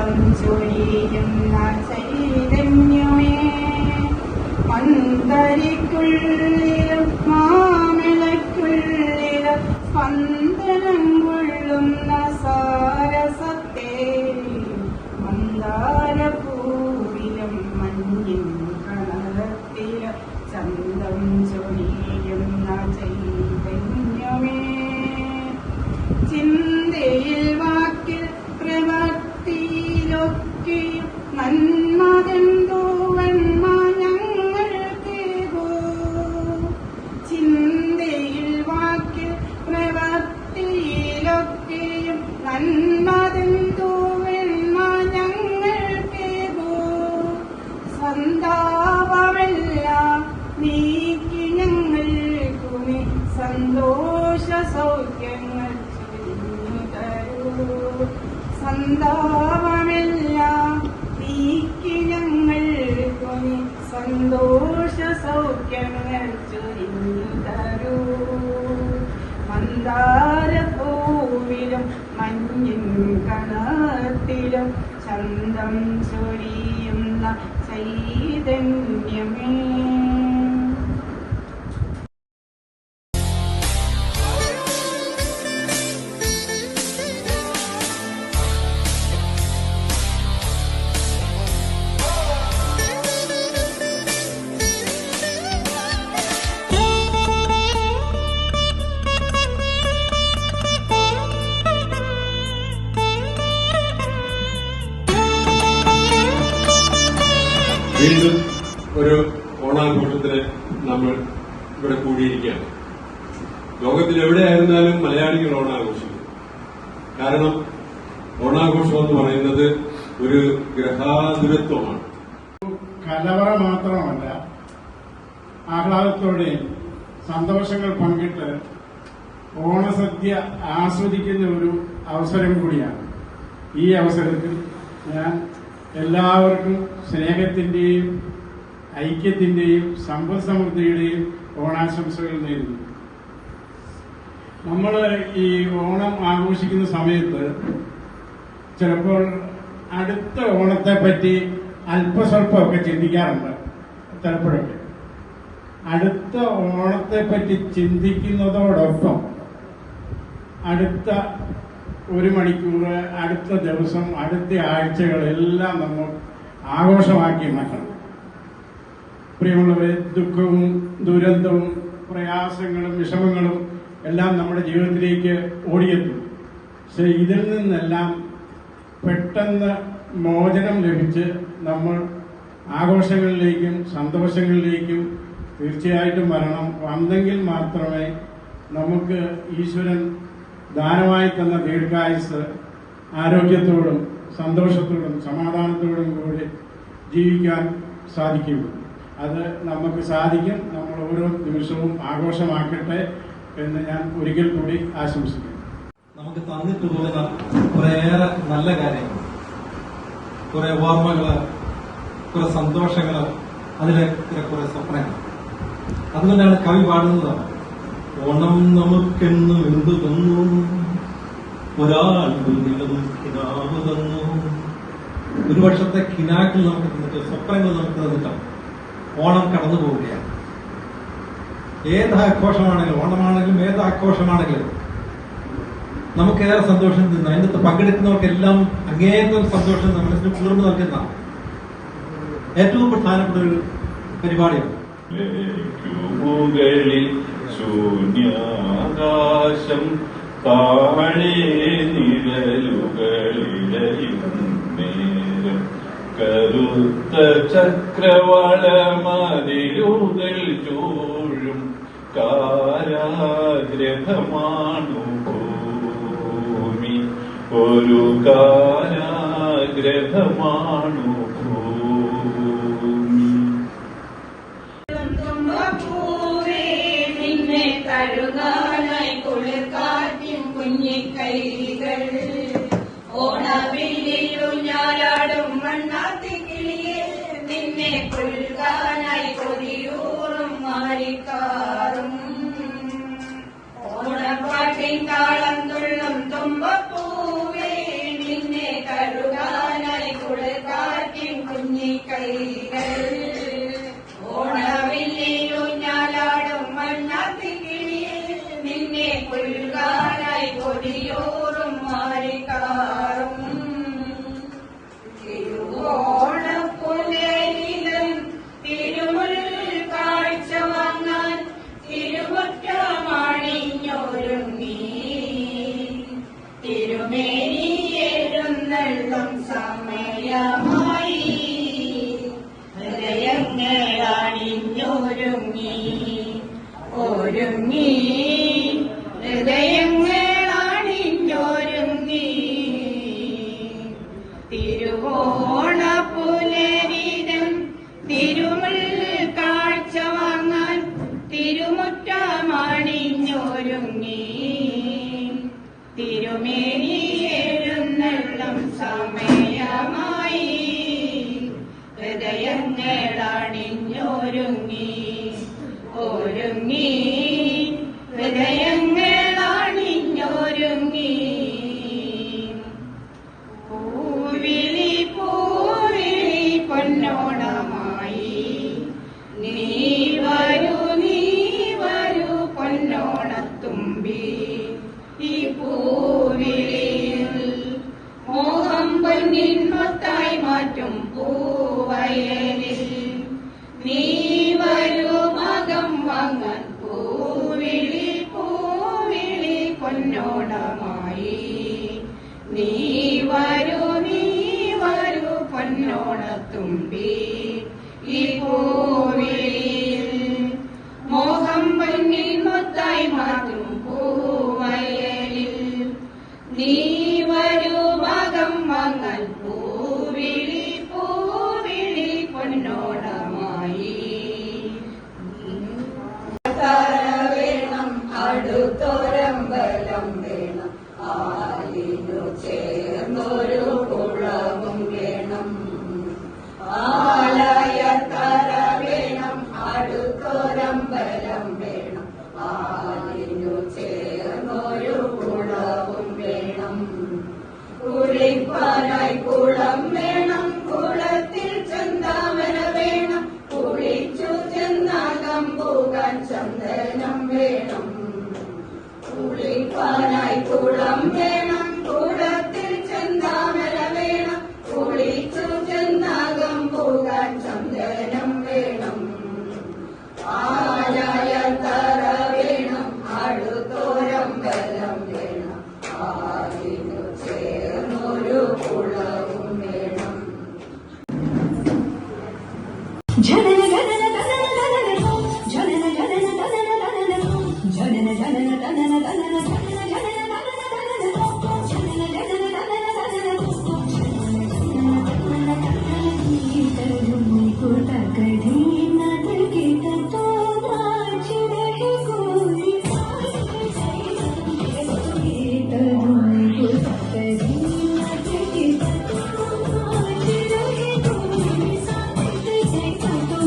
ചന്തം ചൊരിയുന്ന ചൈതന്യമേ മന്ദരിക്കുള്ളിലും മാമലയ്ക്കുള്ളിലും സ്പന്ദനം കൊള്ളുന്ന സാരസത്തെ മന്ദാരപൂവിലും മഞ്ഞിൻ കളത്തിലും ചന്തം ചൊരിയുന്ന ചൈതന്യമേ ചിന്തയിൽ വാക്കിൽ പ്രവൃത്തിയിലൊക്കെയും നന്മതെന്തോ വന്മ ഞങ്ങൾക്കേകോ ചിന്തയിൽ വാക്കിൽ പ്രവൃത്തിയിലൊക്കെയും നന്മതെന്തോ വന്മ ഞങ്ങൾക്കേകോ സന്താപമെല്ലാം നീക്കി ഞങ്ങൾക്കുമേ സന്തോഷ സൗഖ്യങ്ങൾ സന്താപമെല്ലാം നീക്കി ഞങ്ങൾക്കുമേ സന്തോഷ സൗഖ്യങ്ങൾ ചൊരിഞ്ഞു തരൂ മന്ദാരപ്പൂവിലും മഞ്ഞിൻ കണത്തിലും ചന്തം ചൊരിയുന്ന ചൈതന്യമേ. വീണ്ടും ഒരു ഓണാഘോഷത്തിന് നമ്മൾ ഇവിടെ കൂടിയിരിക്കുകയാണ്. ലോകത്തിൽ എവിടെയായിരുന്നാലും മലയാളികൾ ഓണാഘോഷിക്കും. കാരണം ഓണാഘോഷം എന്ന് പറയുന്നത് ഒരു ഗ്രഹാതുരത്വമാണ്. കലവറ മാത്രമല്ല, ആഹ്ലാദത്തോടെയും സന്തോഷങ്ങൾ പങ്കിട്ട് ഓണസദ്യ ആസ്വദിക്കുന്ന ഒരു അവസരം കൂടിയാണ്. ഈ അവസരത്തിൽ ഞാൻ എല്ലാവർക്കും സ്നേഹത്തിന്റെയും ഐക്യത്തിന്റെയും സമ്പദ് സമൃദ്ധിയുടെയും ഓണാശംസകൾ നേരുന്നു. നമ്മൾ ഈ ഓണം ആഘോഷിക്കുന്ന സമയത്ത് ചിലപ്പോൾ അടുത്ത ഓണത്തെ പറ്റി അല്പസ്വല്പമൊക്കെ ചിന്തിക്കാറുണ്ട്. ചിലപ്പോഴൊക്കെ അടുത്ത ഓണത്തെ പറ്റി ചിന്തിക്കുന്നതോടൊപ്പം അടുത്ത ഒരു മണിക്കൂർ, അടുത്ത ദിവസം, അടുത്ത ആഴ്ചകളെല്ലാം നമ്മൾ ആഘോഷമാക്കി മാറ്റണം. പ്രിയമുള്ളവരെ, ദുഃഖവും ദുരന്തവും പ്രയാസങ്ങളും വിഷമങ്ങളും എല്ലാം നമ്മുടെ ജീവിതത്തിലേക്ക് ഓടിയെത്തും. പക്ഷെ ഇതിൽ നിന്നെല്ലാം പെട്ടെന്ന് മോചനം ലഭിച്ച് നമ്മൾ ആഘോഷങ്ങളിലേക്കും സന്തോഷങ്ങളിലേക്കും തീർച്ചയായിട്ടും വരണം. വന്നെങ്കിൽ മാത്രമേ നമുക്ക് ഈശ്വരൻ ദാനമായി തന്ന ദീർഘായുസ് ആരോഗ്യത്തോടും സന്തോഷത്തോടും സമാധാനത്തോടും കൂടി ജീവിക്കാൻ സാധിക്കുകയുള്ളൂ. അത് നമുക്ക് സാധിക്കും. നമ്മൾ ഓരോ നിമിഷവും ആഘോഷമാക്കട്ടെ എന്ന് ഞാൻ ഒരിക്കൽ കൂടി ആശംസിക്കുന്നു. നമുക്ക് തന്നിട്ട് പോകുന്ന കുറേയേറെ നല്ല കാര്യങ്ങൾ, കുറെ ഓർമ്മകള്, കുറെ സന്തോഷങ്ങള്, അതിലെ കുറെ സ്വപ്നങ്ങൾ. അതുകൊണ്ടാണ് കവി പാടുന്നത്, ഓണം നമുക്കെന്നും എന്തു തന്നു, ഒരാളും കിനാവ് തന്നു. ഒരു വർഷത്തെ കിനാക്കൾ നമുക്ക് തന്നിട്ട്, സ്വപ്നങ്ങൾ നമുക്ക് തന്നിട്ടാണ് ഓണം കടന്നു പോവുകയാണ്. ഏത് ആഘോഷമാണെങ്കിലും, ഓണമാണെങ്കിലും ഏത് ആഘോഷമാണെങ്കിലും നമുക്കേറെ സന്തോഷം തരുന്ന, അതിനകത്ത് പങ്കെടുക്കുന്നവർക്കെല്ലാം അങ്ങേയറ്റം സന്തോഷം മനസ്സിന് കുളിർന്നു നൽകുന്ന ഏറ്റവും പ്രധാനപ്പെട്ട ഒരു പരിപാടിയാണ്. ശൂന്യാകാശം താഴെ നിഴലുകളിലയും കരുത്ത ചക്രവളമതിലുകൾ ചൂഴും കാരാഗ്രഹമാണു ഭൂമി, ഒരു കാരാഗ്രഹമാണു ഭൂമി. കഴുകാനായി കുളിർക്കാറ്റും കുഞ്ഞിക്കൈകൾ ഓണവില്ലിലുഞ്ഞാലാടും മണ്ണാത്തിക്കിളിയെ നിന്നെ കൊൽകാനായി കൊതിയൂറും മാറിക്കാറും ഓണപ്പാട്ടിൻ താളം തുള്ളും തുമ്പപ്പൂവേ നിന്നെ കഴുകാനായി കൈകൾ ഓണവില്ലൂഞ്ഞാലാടും മണ്ണാത്തിക്കിളിയെ നിന്നെ പുൽകാനായി കൊതിയൂറും മാറിക്കാറും തിരുവോണപ്പുലരിലും തിരുമുൽ കാഴ്ച വാങ്ങാൻ തിരുമുറ്റമണിഞ്ഞൊരുങ്ങി തിരുമേനി എഴുന്നള്ളും സമയമായി ഹൃദയങ്ങളണിഞ്ഞൊരുങ്ങി ഒരുങ്ങി ഹൃദയങ്ങളണിഞ്ഞൊരുങ്ങി തിരുവോണപ്പുലരിലും തിരുമുൽ കാഴ്ച വാങ്ങാൻ തിരുമുറ്റമണിഞ്ഞൊരുങ്ങി തിരുമേനി എഴുന്നള്ളും സമയമായി ഹൃദയങ്ങളണിഞ്ഞൊരുങ്ങി ഒരുങ്ങി ഹൃദയങ്ങളണിഞ്ഞൊരുങ്ങി പൂവിളി പൂവിളി പൊന്നോണമായി നീ വരൂ പൊന്നോണത്തുമ്പി ഈ പൂവിളിയിൽ മോഹം പൊന്നിൻ മൊത്തായി മാറ്റും പൂവയലിൽ നീ വരൂ മകം വാങ്ങാൻ പൂവിളി പൂവിളി പൊന്നോണമായി നീ വരൂ പൊന്നോണത്തുമ്പി ഈ പൂവിളിയിൽ മോഹം പൊന്നിൽ മൊത്തായി മാറ്റും പൂവയലിൽ നീ വരൂ മകം വാങ്ങാൻ പൂവിളി പൂവിളി പൊന്നോണമായി വേണം അടുത്തൊരമ്പലം വേണം ആലിനു ചേർന്നൊരു കുളവും വേണം ആലയത്തറ വേണം അടുത്തൊരമ്പലം വേണം ആലിനു ചേർന്നൊരു കുളവും വേണം കുളിപ്പാനായി കുളം വേണം കുളത്തിൽ ചെന്താമര വേണം കുളിച്ചു ചെന്നാകം പോകാൻ ചന്ദനം വേണം കുളിപ്പാനായി കുളം വേണം കുളത്തിൽ ചെന്താമര വേണം കുളിച്ചു ചെന്നാകം പോകാൻ ചന്ദനം വേണം ആലയത്തറ വേണം അടുത്തൊരമ്പലം വേണം ആലിനു ചേർന്നൊരു കുളവും വേണം ജനന ജനന തനന തനന ജനന ജനന തനന തനന ജനന ജനന തനന തനന ജനന ജനന തനന തനന ജനന ജനന തനന തനന തരുമി കുട കടി നദ കിത തോ നാചിരഹി കോരി തരുമി കുട കടി നദ കിത തോ നാചിരഹി കോരി സാथ जैसा तो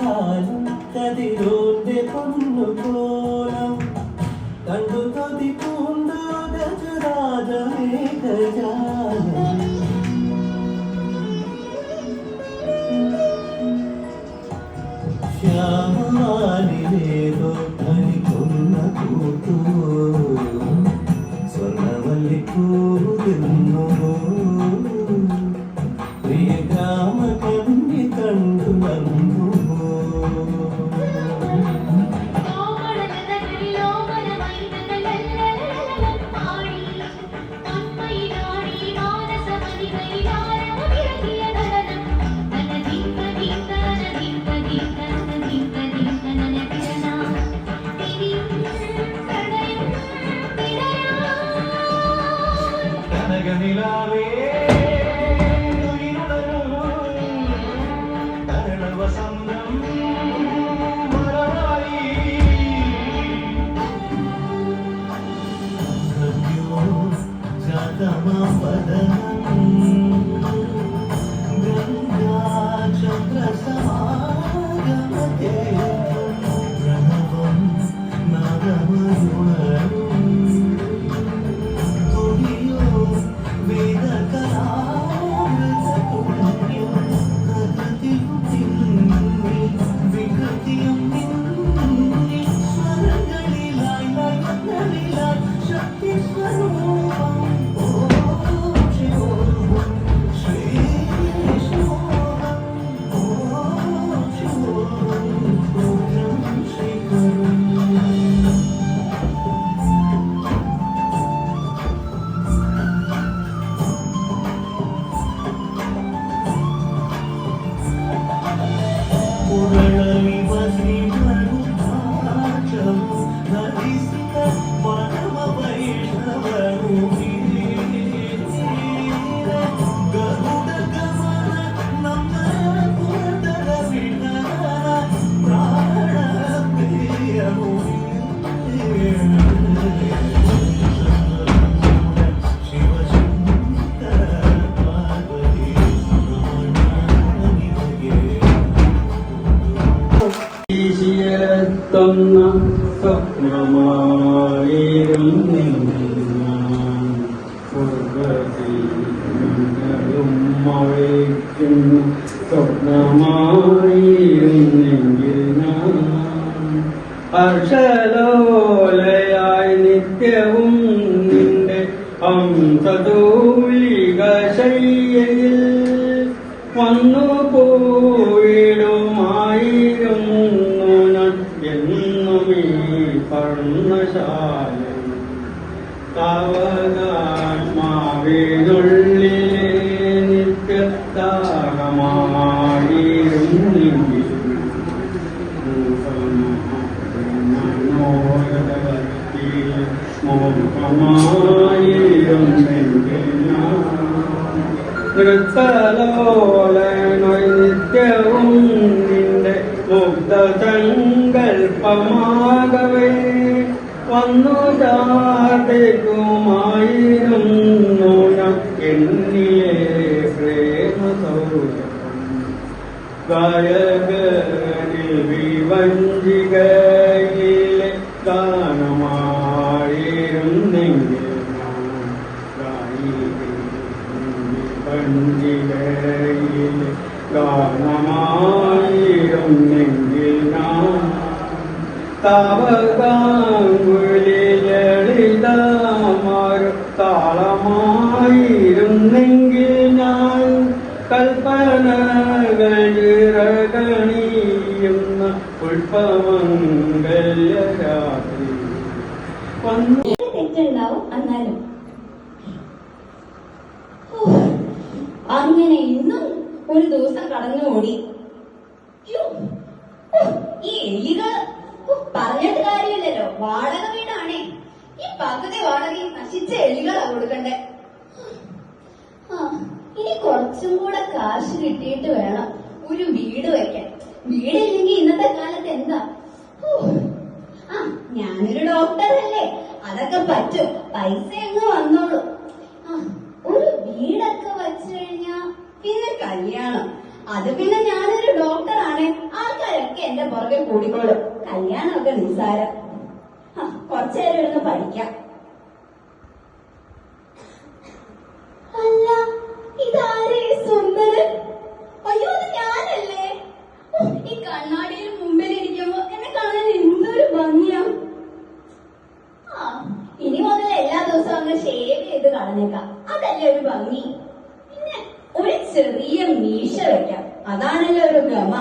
കണ്ടാലും കതിരോന്റെ പൊന്നുകോലം കണ്ടു കൊതി പൂണ്ടു ഗജരാജമേഘജാലം ശ്യാമവാനിലേതോ ധനിക്കുന്ന കൂട്ടു സ്വർണവല്ലിക്കൂരുന്നു പ്രിയ ഗ്രാമ കണ്ണി കണ്ടു നന്നു കനകനിലാവേ കരണവസന്തം മലരായി ജാതമാപദം ഗംഗാചന്ദ്രസമാഗമതേ പ്രണവം നാദമരുണരും തന്ന സ്വപ്നമായിരുന്നെങ്കിലും സ്വപ്നമായിരുന്നെങ്കിൽ ഹർഷലോലയായി നിത്യവും നിന്റെ ഹംസതൂലിക ശയ്യയിൽ വന്നു പോയിടുമായിരുന്നു ഞാൻ എന്നും ഈ പർണശാല താവകാത്മാവിനുള്ളിലെ നിത്യത്താകമായിരുന്നെങ്കിൽ മോഹമായിരുന്നെങ്കിൽ നൃത്തലോലനായി നിത്യവും നിന്റെ മുഗ്ധസങ്കൽപ്പമാകവേ വന്നു ചാർത്തേക്കുമായിരുന്നു ഞാൻ എന്നിലെ പ്രേമസൗരം ഗായകനിൽ വിവഞ്ചികയിലെ ഗാനമായിരുന്നെങ്കിൽ വഞ്ചികയിലെ ഗാനമായിരുന്നെങ്കിൽ ഞാൻ താവകാങ്കുലി ലളിതമാരു താളമായിരുന്നെങ്കിൽ ഞാൻ കൽപ്പനകൾ ഇറകണിയുന്ന പുഷ്പമംഗല്യരാത്രി തെറ്റുണ്ടാവും എന്നാലും അങ്ങനെ ഇന്നും ഒരു ദിവസം കടന്നു ഓടി ഈ എലികൾ പറഞ്ഞിട്ട് കാര്യമില്ലല്ലോ, വാടക വീടാണേ. ഈ പകുതി വാടകയും നശിച്ച എലികളാ കൊടുക്കണ്ടേ. ഇനി കുറച്ചും കൂടെ കാശ് കിട്ടിയിട്ട് വേണം ഒരു വീട് വെക്കാൻ. വീടില്ലെങ്കിൽ ഇന്നത്തെ കാലത്ത് എന്താ. ഞാനൊരു ഡോക്ടറല്ലേ, അതൊക്കെ പറ്റും, പൈസ അങ്ങ് വന്നോളൂ. ഒരു വീടൊക്കെ വെച്ചു കഴിഞ്ഞാ പിന്നെ കല്യാണം, അത് പിന്നെ ഞാനൊരു ഡോക്ടറാണ്, ആൾക്കാരൊക്കെ കൂടിക്കോളും. കല്യാണമൊക്കെ നിസ്സാരം. കുറച്ചേരം ഇരുന്ന് പഠിക്കാം. അല്ല, ഇതാരേ സുന്ദരൻ? അയ്യോ, അത് ഞാനല്ലേ? ഈ കണ്ണാടിയിൽ മുമ്പിലിരിക്കുമ്പോ എന്നെ കാണാൻ എന്തൊരു ഭംഗിയാ. ഇനി മുതൽ എല്ലാ ദിവസവും അങ്ങ് ഷേവ് ചെയ്ത് കളഞ്ഞേക്കാം. അതല്ലേ ഒരു ഭംഗി. പിന്നെ ഒരു ചെറിയ മീശ വെക്കാം. അതാണല്ലോ ഒരു ഗമ.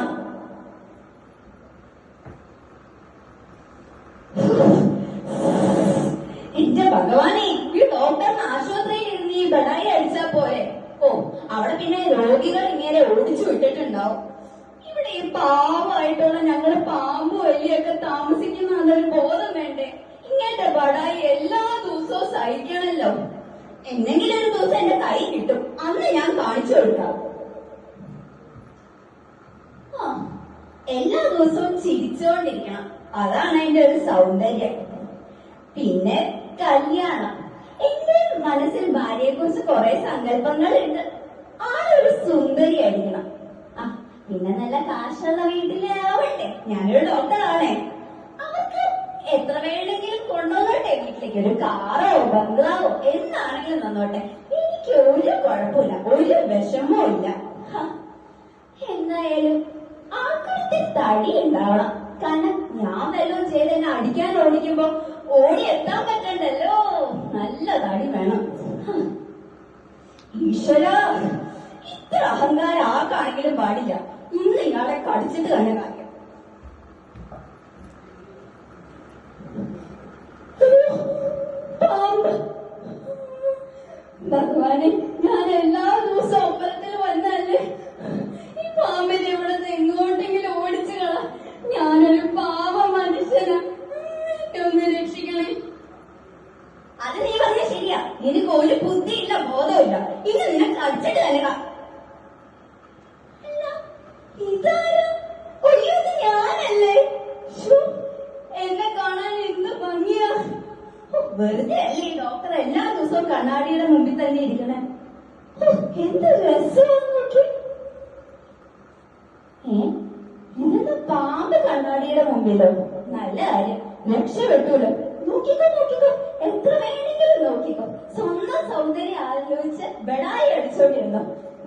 എന്റെ ഭഗവാനെ, ഈ ഡോക്ടറിന് ആശുപത്രിയിൽ ഇരുന്ന് ഈ ബടായി അടിച്ചാ പോലെ. ഓ, അവിടെ പിന്നെ രോഗികൾ ഇങ്ങനെ ഓടിച്ചു വിട്ടിട്ടുണ്ടാവും. ഇവിടെ ഈ പാവമായിട്ടുള്ള ഞങ്ങള് പാമ്പ് വലിയൊക്കെ താമസിക്കുന്ന അതൊരു ബോധം വേണ്ടേ? ഇങ്ങനത്തെ ബടായി എല്ലാ ദിവസവും സഹിക്കണല്ലോ. എന്നെങ്കിലും ഒരു ദിവസം എന്റെ കൈ കിട്ടും, അന്ന് ഞാൻ കാണിച്ചു കൊടുക്കാം. എല്ലാ ദിവസവും ചിരിച്ചുകൊണ്ടിരിക്കണം, അതാണ് അതിന്റെ ഒരു സൗന്ദര്യം. പിന്നെ കല്യാണം. എന്റെ മനസ്സിൽ ഭാര്യയെ കുറിച്ച് കുറെ സങ്കല്പങ്ങളുണ്ട്. ആളൊരു സുന്ദരി ആയിരിക്കണം. പിന്നെ നല്ല കാശുള്ള വീട്ടിലെ ആവട്ടെ. ഞാനൊരു ഡോക്ടറാണേ. അവർക്ക് എത്ര വേണമെങ്കിലും കൊണ്ടുവന്നോട്ടെ വീട്ടിലേക്ക്. ഒരു കാറോ ബംഗ്ലാവോ എന്താണെങ്കിലും തന്നോട്ടെ. എനിക്ക് ഒരു കുഴപ്പമില്ല, ഒരു വിഷമവും ഇല്ല. എന്തായാലും ആൾക്കാർക്ക് തടി ഉണ്ടാവണം. കാരണം ഞാൻ വല്ലതും ചെയ്ത് എന്നെ അടിക്കാൻ ഓടിക്കുമ്പോ ഓടി എത്താൻ പറ്റണ്ടല്ലോ. നല്ല തടി വേണം. ഈശ്വര, ഇത്ര അഹങ്കാരം ആർക്കാണെങ്കിലും പാടില്ല. ഇന്ന് ഇയാളെ കടിച്ചിട്ട് തന്നെ കാര്യം. ഭഗവാനെ, ഞാൻ എല്ലാ ദിവസവും അമ്പലത്തിൽ വന്നല്ലേ. ഈ പാമ്പിനെ ഇവിടെ എങ്ങോട്ടെങ്കിലും ഓടിച്ചു കള. ഞാനൊരു പാവ മനുഷ്യനാ. ഒന്ന് രക്ഷിക്കണേ. അത് നീ പറഞ്ഞ ശരിയാ. നിനക്ക് ഒരു ബുദ്ധിയില്ല, ബോധമില്ല. ഇന്ന് നിനക്ക് അടിച്ചിട്ട് തന്നെ. ഇതാരാ? അയ്യോ, ഇത് ഞാനല്ലേ? എന്നെ കാണാൻ എന്ത് ഭംഗിയാ. വെറുതെ അല്ലേ ഡോക്ടർ എല്ലാ ദിവസവും കണ്ണാടിയുടെ മുമ്പിൽ തന്നെ ഇരിക്കണേ. എന്ത് രസമാണ്. ഇതെന്താ പാമ്പ് കണ്ണാടിയുടെ മുമ്പിലോ? നല്ല കാര്യം, രക്ഷപ്പെട്ടൂലോ. നോക്കിക്കോ നോക്കിക്കോ, എത്ര വേണമെങ്കിലും നോക്കിക്കോ. സ്വന്തം സൗന്ദര്യം ആലോചിച്ച് ബടായി അടിച്ചോണ്ടിരുന്നോ.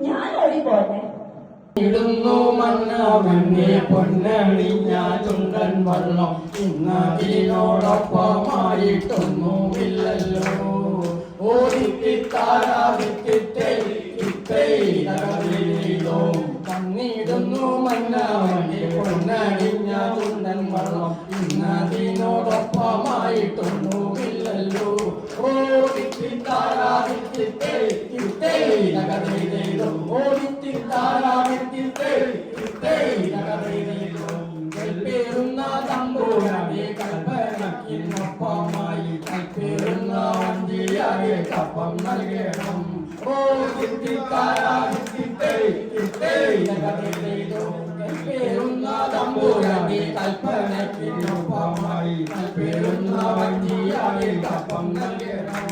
ഞാൻ ഓടിപ്പോട്ടെ. ഇടുന്നു മന്നവന്നെ പൊന്നണിഞ്ഞ ചുണ്ടൻ വള്ളം ഇന്നതിനോടൊപ്പമായിട്ടൊന്നുമില്ലല്ലോ. ഓടിത്തിത്താരാതിത്തിത്തോ കണ്ണിടുന്നു മന്നവന്നെ പൊന്നണിഞ്ഞ ചുണ്ടൻ വള്ളം ഇന്നതിനോടൊപ്പമായിട്ടൊന്നുമില്ലല്ലോ. ഓടിത്തിത്താരാതിത്തിത്തേ കൽപ്പേറുന്ന തമ്പൂരാനെ കൽപ്പനക്കിനൊപ്പമായി കൽപ്പേറുന്ന വഞ്ചിയാകെ കപ്പം നൽകണം. കൽപ്പേറുന്ന തമ്പൂരാനെ കൽപ്പനക്കിനൊപ്പമായി കൽപ്പേറുന്ന വഞ്ചിയാകെ കപ്പം നൽകണം.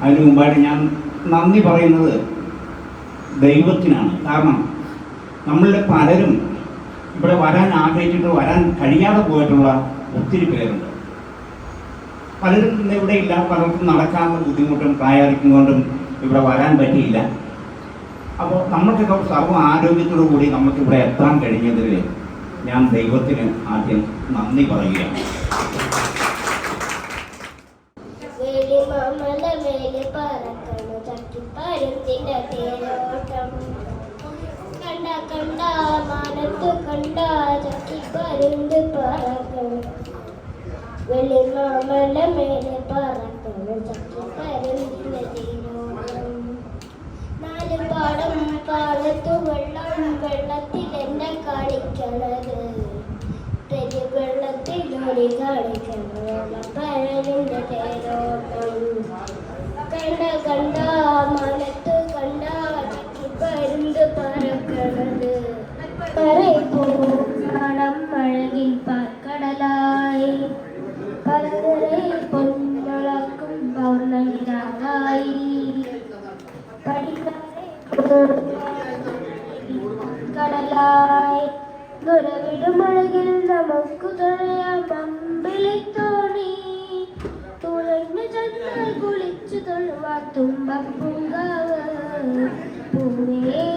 അതിനു മുമ്പായിട്ട് ഞാൻ നന്ദി പറയുന്നത് ദൈവത്തിനാണ്. കാരണം നമ്മളുടെ പലരും ഇവിടെ വരാൻ ആഗ്രഹിച്ചിട്ട് വരാൻ കഴിയാതെ പോയിട്ടുള്ള ഒത്തിരി പേരുണ്ട്. പലരും ഇന്ന് ഇവിടെ ഇല്ല, പലർക്കും നടക്കാനുള്ള ബുദ്ധിമുട്ടും പ്രായാധിക്യം കൊണ്ടും ഇവിടെ വരാൻ പറ്റിയില്ല. അപ്പോൾ നമുക്കൊക്കെ സർവ്വ ആരോഗ്യത്തോടു കൂടി നമുക്കിവിടെ എത്താൻ കഴിഞ്ഞതിൽ ഞാൻ ദൈവത്തിന് ആദ്യം നന്ദി പറയുകയാണ്. കണ്ട കണ്ട മാനത്ത് കണ്ട ചക്കിപ്പരുന്ത് പറക്കണം, വെള്ളിമാമല മേലെ പറക്കണം ചക്കിപ്പരുന്തിന്റെ തീരോട്ടം. നാല് പാടം പാടത്തു വെള്ളം, വെള്ളത്തിൽ എന്നെ കാണിക്കണത്, തെരി വെള്ളത്തിലൊരു കാണിക്കണം പരലിന്റെ തേരോട്ടം. കണ്ട കണ്ട മനത്ത് കണ്ട ചക്കിപ്പരുന്ത് പറക്കണത്, പറയണം മഴകിൽ പാക്കടലായി, പലതരെ പൊന്മുളക്കും പൗർണമിരായി, കടലായി ദുരവിടുമഴകിൽ നമുക്ക് തുഴയാം പമ്പിളി തോണി, തുഴഞ്ഞു ചെന്നാൽ കുളിച്ചു തൊഴുവാ തുമ്പപ്പൂങ്കാവ് പൂവേ